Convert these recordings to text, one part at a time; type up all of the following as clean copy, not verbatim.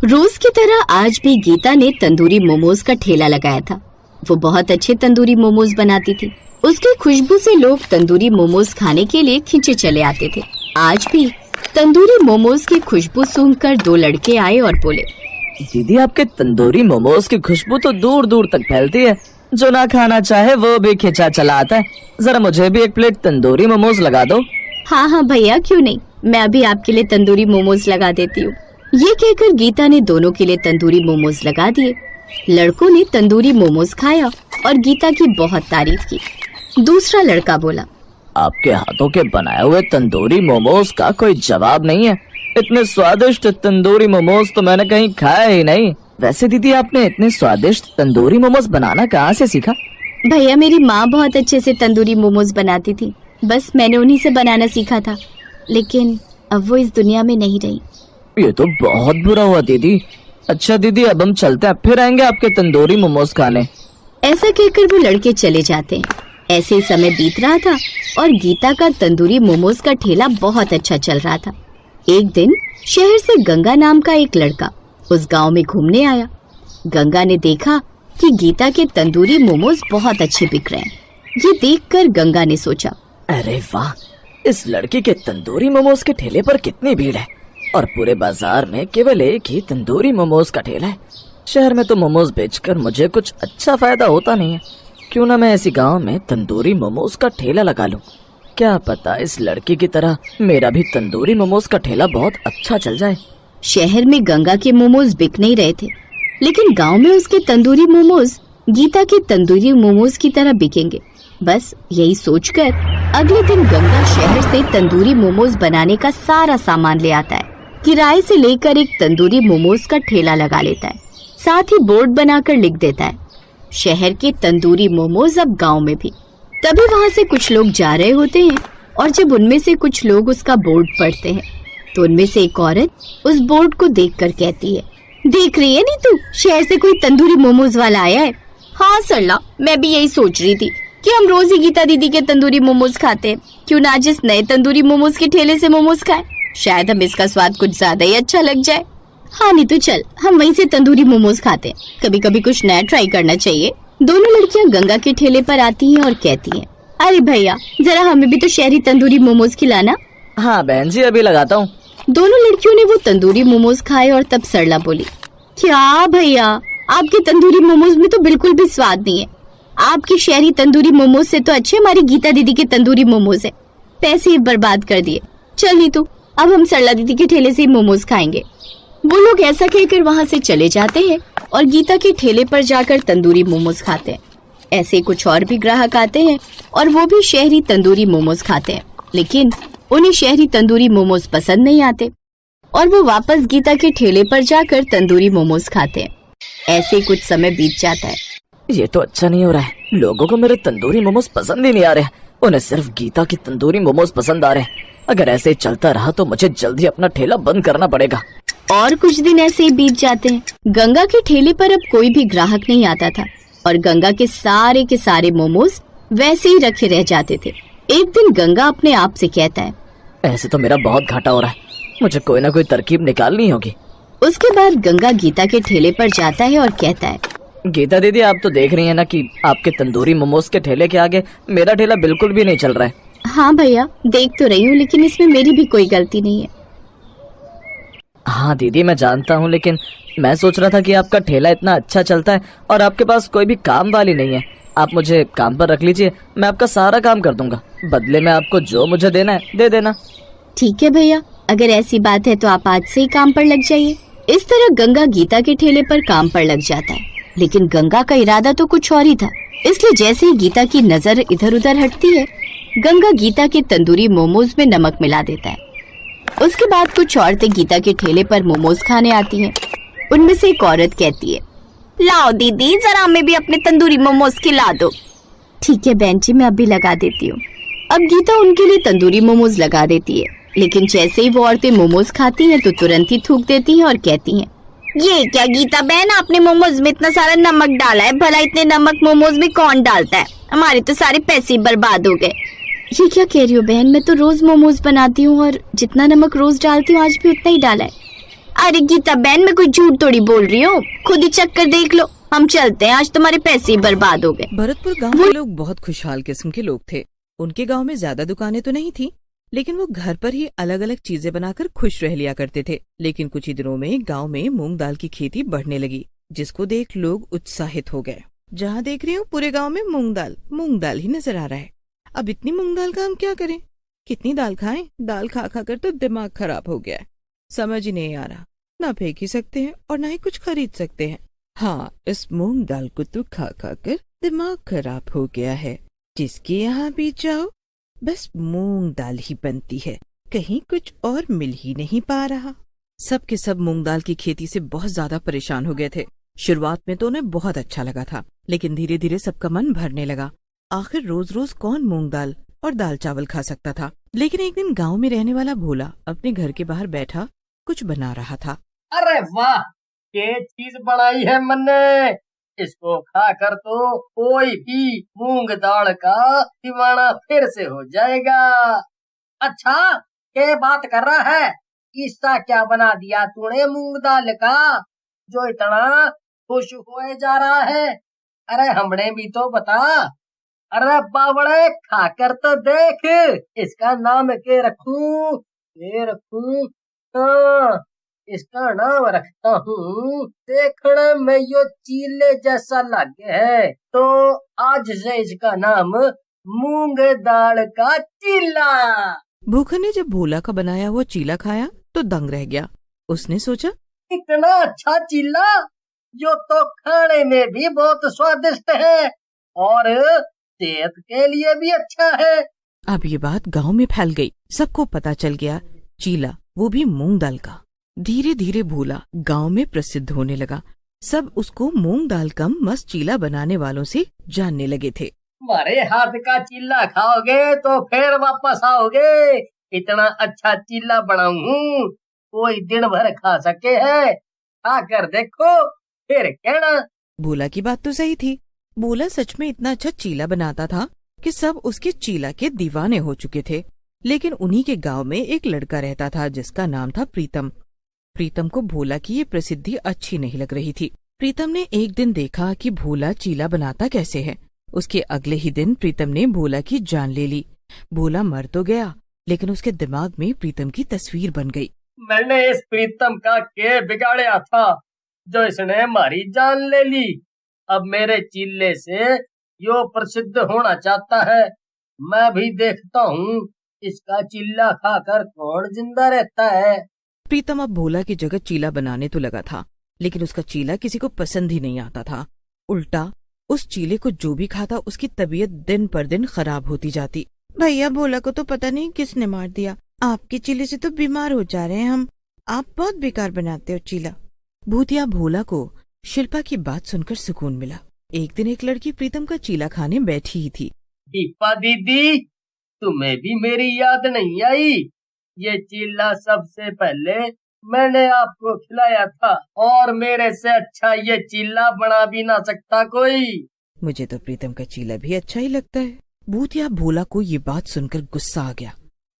रोज की तरह आज भी गीता ने तंदूरी मोमोज का ठेला लगाया था। वो बहुत अच्छे तंदूरी मोमोज बनाती थी। उसकी खुशबू से लोग तंदूरी मोमोज खाने के लिए खींचे चले आते थे। आज भी तंदूरी मोमोज की खुशबू सूंघकर दो लड़के आए और बोले, दीदी आपके तंदूरी मोमोज की खुशबू तो दूर दूर तक फैलती है। जो ना खाना चाहे वो भी खिंचा चला आता है। जरा मुझे भी एक प्लेट तंदूरी मोमोज लगा दो। हाँ हाँ भैया, क्यों नहीं, मैं अभी आपके लिए तंदूरी मोमोज लगा देती हूँ। ये कहकर गीता ने दोनों के लिए तंदूरी मोमोज लगा दिए। लड़कों ने तंदूरी मोमोज खाया और गीता की बहुत तारीफ की। दूसरा लड़का बोला, आपके हाथों के बनाए हुए तंदूरी मोमोज का कोई जवाब नहीं है। इतने स्वादिष्ट तंदूरी मोमोज तो मैंने कहीं खाया ही नहीं। वैसे दीदी आपने इतने स्वादिष्ट तंदूरी मोमोज बनाना कहाँ से सीखा? भैया मेरी माँ बहुत अच्छे से तंदूरी मोमोज बनाती थी, बस मैंने उन्हीं से बनाना सीखा था। लेकिन अब वो इस दुनिया में नहीं रही। ये तो बहुत बुरा हुआ दीदी। अच्छा दीदी अब हम चलते हैं, फिर आएंगे आपके तंदूरी मोमोज खाने। ऐसा कहकर वो लड़के चले जाते हैं। ऐसे समय बीत रहा था और गीता का तंदूरी मोमोज का ठेला बहुत अच्छा चल रहा था। एक दिन शहर से गंगा नाम का एक लड़का उस गांव में घूमने आया। गंगा ने देखा कि गीता के तंदूरी मोमोज बहुत अच्छे बिक रहे हैं। ये देखकर गंगा ने सोचा, अरे वाह, इस लड़की के तंदूरी मोमोज के ठेले पर कितनी भीड़ है और पूरे बाजार में केवल एक ही तंदूरी मोमोज का ठेला है। शहर में तो मोमोज बेचकर मुझे कुछ अच्छा फायदा होता नहीं है। क्यों ना मैं ऐसी गांव में तंदूरी मोमोज का ठेला लगा लूं। क्या पता इस लड़की की तरह मेरा भी तंदूरी मोमोज का ठेला बहुत अच्छा चल जाए। शहर में गंगा के मोमोज बिक नहीं रहे थे, लेकिन गांव में उसके तंदूरी मोमोज गीता के तंदूरी मोमोज की तरह बिकेंगे। बस यही सोचकर अगले दिन गंगा शहर से तंदूरी मोमोज बनाने का सारा सामान ले आता है। किराए से लेकर एक तंदूरी मोमोज का ठेला लगा लेता है। साथ ही बोर्ड बनाकर लिख देता है, शहर के तंदूरी मोमोज अब गांव में भी। तभी वहाँ से कुछ लोग जा रहे होते हैं और जब उनमें से कुछ लोग उसका बोर्ड पढ़ते हैं तो उनमें से एक औरत उस बोर्ड को देखकर कहती है, देख रही है नी तू, शहर से कोई तंदूरी मोमोज वाला आया है। हाँ सरला, मैं भी यही सोच रही थी कि हम रोज ही गीता दीदी के तंदूरी मोमोज खाते हैं। क्यों ना आज इस नए तंदूरी मोमोज के ठेले से मोमोज खाएं, शायद हम इसका स्वाद कुछ ज्यादा ही अच्छा लग जाए। हाँ नीतू चल, हम वहीं से तंदूरी मोमोज खाते हैं। कभी कभी कुछ नया ट्राई करना चाहिए। दोनों लड़कियां गंगा के ठेले पर आती हैं और कहती हैं, अरे भैया जरा हमें भी तो शहरी तंदूरी मोमोज खिलाना। हाँ बहन जी, अभी लगाता हूँ। दोनों लड़कियों ने वो तंदूरी मोमोज खाए और तब सरला बोली, क्या भैया, आपके तंदूरी मोमोज में तो बिल्कुल भी स्वाद नहीं है। आपके शहरी तंदूरी मोमोज से तो अच्छे हमारी गीता दीदी के तंदूरी मोमोज है। पैसे ही बर्बाद कर दिए। चल नीतू, अब हम सरला दीदी के ठेले से ही मोमोज खाएंगे। वो लोग ऐसा कहकर वहाँ से चले जाते हैं और गीता के ठेले पर जाकर तंदूरी मोमोज खाते हैं। ऐसे कुछ और भी ग्राहक आते हैं और वो भी शहरी तंदूरी मोमोज खाते हैं, लेकिन उन्हें शहरी तंदूरी मोमोज पसंद नहीं आते और वो वापस गीता के ठेले पर जाकर तंदूरी मोमोज खाते हैं। ऐसे कुछ समय बीत जाता है। ये तो अच्छा नहीं हो रहा है। लोगों को मेरे तंदूरी मोमोज पसंद ही नहीं आ रहे। उन्हें सिर्फ गीता की तंदूरी मोमोज पसंद आ रहे हैं। अगर ऐसे ही चलता रहा तो मुझे जल्दी अपना ठेला बंद करना पड़ेगा। और कुछ दिन ऐसे ही बीत जाते हैं। गंगा के ठेले पर अब कोई भी ग्राहक नहीं आता था और गंगा के सारे मोमोज वैसे ही रखे रह जाते थे। एक दिन गंगा अपने आप से कहता है, ऐसे तो मेरा बहुत घाटा हो रहा है, मुझे कोई ना कोई तरकीब निकालनी होगी। उसके बाद गंगा गीता के ठेले पर जाता है और कहता है, गीता दीदी आप तो देख रही हैं ना कि आपके तंदूरी मोमोज के ठेले के आगे मेरा ठेला बिल्कुल भी नहीं चल रहा है। हाँ भैया देख तो रही हूँ, लेकिन इसमें मेरी भी कोई गलती नहीं है। हाँ दीदी मैं जानता हूँ, लेकिन मैं सोच रहा था कि आपका ठेला इतना अच्छा चलता है और आपके पास कोई भी काम वाली नहीं है। आप मुझे काम पर रख लीजिए, मैं आपका सारा काम कर दूंगा। बदले में आपको जो मुझे देना है दे देना। ठीक है भैया, अगर ऐसी बात है तो आप आज से ही काम पर लग जाइए। इस तरह गंगा गीता के ठेले पर काम पर लग जाता है, लेकिन गंगा का इरादा तो कुछ और ही था। इसलिए जैसे ही गीता की नजर इधर उधर हटती है, गंगा गीता के तंदूरी मोमोज में नमक मिला देता है। उसके बाद कुछ औरतें गीता के ठेले पर मोमोज खाने आती हैं। उनमें से एक औरत कहती है, लाओ दीदी जरा हमें भी अपने तंदूरी मोमोज खिला दो। ठीक है बहन जी, मैं अभी लगा देती हूँ। अब गीता उनके लिए तंदूरी मोमोज लगा देती है, लेकिन जैसे ही वो औरतें मोमोज खाती हैं तो तुरंत ही थूक देती हैं और कहती हैं, ये क्या गीता बहन, आपने मोमोज में इतना सारा नमक डाला है। भला इतने नमक मोमोज में कौन डालता है? हमारे तो सारे पैसे बर्बाद हो गए। ये क्या कह रही हो बहन, मैं तो रोज मोमोज बनाती हूँ और जितना नमक रोज डालती हूँ आज भी उतना ही डाला है। अरे गीता बहन, मैं कोई झूठ थोड़ी बोल रही हूँ, खुद ही चक्कर देख लो। हम चलते हैं, आज तुम्हारे पैसे ही बर्बाद हो गए। भरतपुर गांव के लोग बहुत खुशहाल किस्म के लोग थे। उनके गांव में ज्यादा दुकानें तो नहीं थी, लेकिन वो घर पर ही अलग अलग चीजें बनाकर खुश रह लिया करते थे। लेकिन कुछ ही दिनों में गांव में मूंग दाल की खेती बढ़ने लगी, जिसको देख लोग उत्साहित हो गए। जहाँ देख रही हूँ पूरे गांव में मूंग दाल ही नजर आ रहा है। अब इतनी मूंग दाल का हम क्या करें? कितनी दाल खाएं? दाल खा खा कर तो दिमाग खराब हो गया है। समझ ही नहीं आ रहा, ना फेंक ही सकते हैं और ना ही कुछ खरीद सकते हैं। हाँ, इस मूंग दाल को तो खा खा कर दिमाग खराब हो गया है। जिसके यहाँ भी जाओ बस मूंग दाल ही बनती है, कहीं कुछ और मिल ही नहीं पा रहा। सब के सब मूंग दाल की खेती से बहुत ज्यादा परेशान हो गए थे। शुरुआत में तो उन्हें बहुत अच्छा लगा था, लेकिन धीरे धीरे सबका मन भरने लगा। आखिर रोज रोज कौन मूंग दाल और दाल चावल खा सकता था। लेकिन एक दिन गांव में रहने वाला भोला अपने घर के बाहर बैठा कुछ बना रहा था। अरे वाह, ये चीज बनाई है मैंने। इसको खाकर तो कोई भी मूंग दाल का दीवाना फिर से हो जाएगा। अच्छा, क्या बात कर रहा है? इसका क्या बना दिया तूने मूंग दाल का, जो इतना खुश हुए जा रहा है? अरे हमने भी तो बता। अरे बावड़े, खाकर तो देख। इसका नाम के रखूं? ये रखूं? हाँ, इसका नाम रखता हूँ। देखने में यो चीले जैसा लगे है, तो आज से इसका नाम मूंग दाल का चीला। भूखन ने जब भोला का बनाया हुआ चीला खाया तो दंग रह गया। उसने सोचा, इतना अच्छा चीला, जो तो खाने में भी बहुत स्वादिष्ट है और सेहत के लिए भी अच्छा है। अब ये बात गांव में फैल गई। सबको पता चल गया चीला, वो भी मूंग दाल का। धीरे धीरे भोला गांव में प्रसिद्ध होने लगा। सब उसको मूंग दाल का मस्त चीला बनाने वालों से जानने लगे थे। हमारे हाथ का चीला खाओगे तो फिर वापस आओगे। इतना अच्छा चीला बनाऊं, कोई दिन भर खा सके है। खाकर देखो, फिर कहना। भोला की बात तो सही थी। भोला सच में इतना अच्छा चीला बनाता था कि सब उसके चीला के दीवाने हो चुके थे। लेकिन उन्हीं के गांव में एक लड़का रहता था जिसका नाम था प्रीतम। प्रीतम को भोला की ये प्रसिद्धि अच्छी नहीं लग रही थी। प्रीतम ने एक दिन देखा कि भोला चीला बनाता कैसे है। उसके अगले ही दिन प्रीतम ने भोला की जान ले ली। भोला मर तो गया, लेकिन उसके दिमाग में प्रीतम की तस्वीर बन गई। मैंने इस प्रीतम का के बिगाड़या था, जो इसने हमारी जान ले ली। अब मेरे चीले से यो प्रसिद्ध होना चाहता है। मैं भी देखता हूँ इसका चिल्ला खाकर कौन जिंदा रहता है। प्रीतम अब भोला की जगह चीला बनाने तो लगा था, लेकिन उसका चीला किसी को पसंद ही नहीं आता था। उल्टा उस चीले को जो भी खाता उसकी तबीयत दिन पर दिन खराब होती जाती। भैया, भोला को तो पता नहीं किसने मार दिया। आपके चीले से तो बीमार हो जा रहे हैं हम। आप बहुत बेकार बनाते हो चीला। भूतिया भोला को शिल्पा की बात सुनकर सुकून मिला। एक दिन एक लड़की प्रीतम का चीला खाने बैठी ही थी। दीपा दीदी, तुम्हें भी मेरी याद नहीं आई? ये चीला सबसे पहले मैंने आपको खिलाया था, और मेरे से अच्छा ये चीला बना भी ना सकता कोई। मुझे तो प्रीतम का चीला भी अच्छा ही लगता है। भूतिया भोला को ये बात सुनकर गुस्सा आ गया,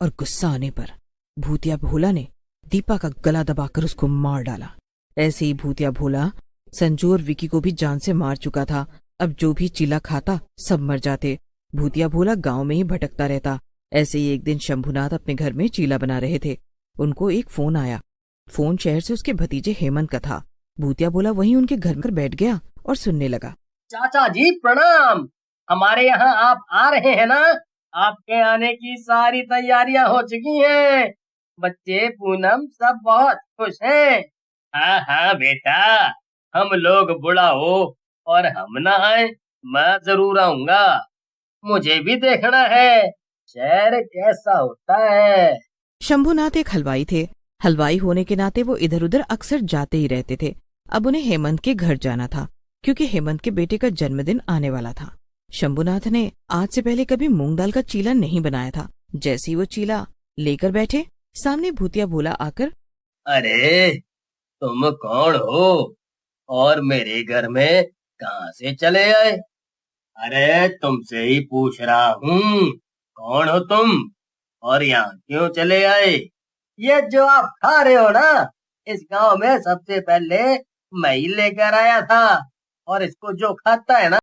और गुस्सा आने पर भूतिया भोला ने दीपा का गला दबाकर उसको मार डाला। ऐसे ही भूतिया भोला संजू और विकी को भी जान से मार चुका था। अब जो भी चीला खाता सब मर जाते। भूतिया भोला गांव में ही भटकता रहता। ऐसे ही एक दिन शंभुनाथ अपने घर में चीला बना रहे थे। उनको एक फोन आया। फोन शहर से उसके भतीजे हेमंत का था। भूतिया भोला वहीं उनके घर पर बैठ गया और सुनने लगा। चाचा जी प्रणाम, हमारे यहाँ आप आ रहे हैं ना? आपके आने की सारी तैयारियां हो चुकी हैं। बच्चे पूनम सब बहुत खुश हैं। हाँ हाँ बेटा, हम लोग बुढ़ा हो और हम ना आए, मैं जरूर आऊंगा। मुझे भी देखना है शहर कैसा होता है। शंभुनाथ एक हलवाई थे। हलवाई होने के नाते वो इधर उधर अक्सर जाते ही रहते थे। अब उन्हें हेमंत के घर जाना था, क्योंकि हेमंत के बेटे का जन्मदिन आने वाला था। शंभुनाथ ने आज से पहले कभी मूंग दाल का चीला नहीं बनाया था। जैसे ही वो चीला लेकर बैठे, सामने भूतिया भोला आकर, अरे तुम कौन हो और मेरे घर में कहाँ से चले आए? अरे तुमसे ही पूछ रहा हूँ, कौन हो तुम और यहाँ क्यों चले आए? ये जो आप खा रहे हो ना, इस गांव में सबसे पहले मैं ही लेकर आया था और इसको जो खाता है ना